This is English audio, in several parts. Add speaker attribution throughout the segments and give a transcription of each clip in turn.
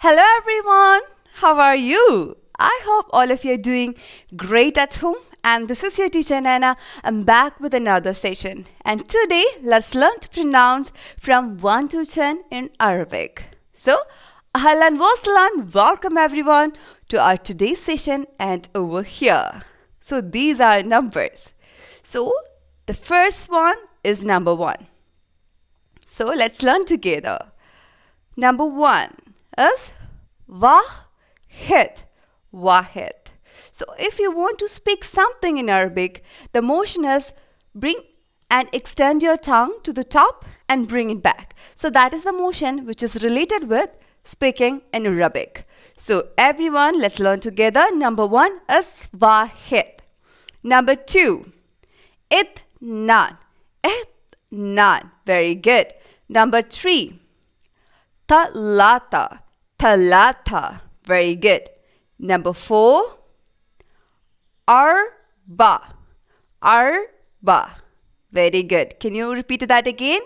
Speaker 1: Hello everyone, how are you? I hope all of you are doing great at home, and this is your teacher Nana. I'm back with another session, and today let's learn to pronounce from 1 to 10 in Arabic. So, ahlan wa sahlan, welcome everyone to our today's session and over here. So these are numbers. So the first one is number 1. So let's learn together. Number 1 is wahid. Wahid. So if you want to speak something in Arabic, the motion is bring and extend your tongue to the top and bring it back. So that is the motion which is related with speaking in Arabic. So everyone, let's learn together. Number 1 is wahid. Number 2, itnan. Itnan. Very good. Number 3, talata. Talata. Very good. Number 4, arba. Arba. Very good. Can you repeat that again?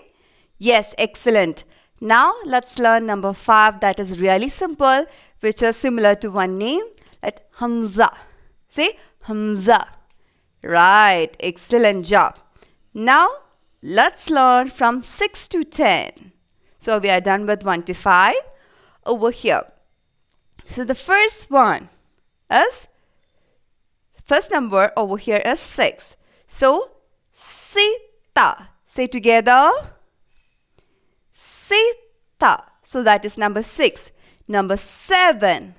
Speaker 1: Yes, excellent. Now let's learn number 5, that is really simple, which is similar to one name. Let Hamza. Say Hamza. Right, excellent job. Now let's learn from 6 to 10. So we are done with 1 to 5 over here. So the first number over here is 6. So sita. Say together. Sita. So that is number 6. Number 7.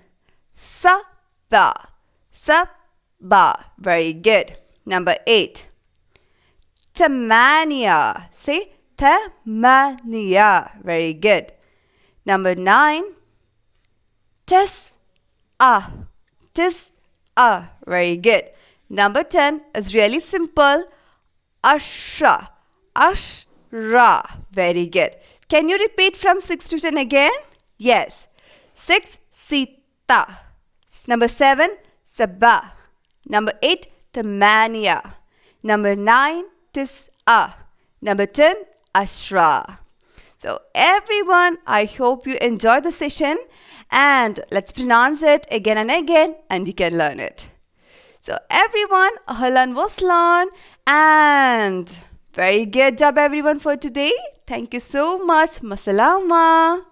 Speaker 1: Saba. Saba. Very good. Number 8. Tamania. Say tamania. Very good. Number 9. Tis'a. Tis'a. Very good. Number 10 is really simple. Ashra. Ashra. Very good. Can you repeat from 6 to 10 again? Yes. 6, sita. Number 7, sabah. Number 8, tamania. Number 9, tis'a. Number 10, ashra. So everyone, I hope you enjoy the session, and let's pronounce it again and again and you can learn it. So everyone, ahlan wa sahlan, and very good job everyone for today. Thank you so much. Masalama.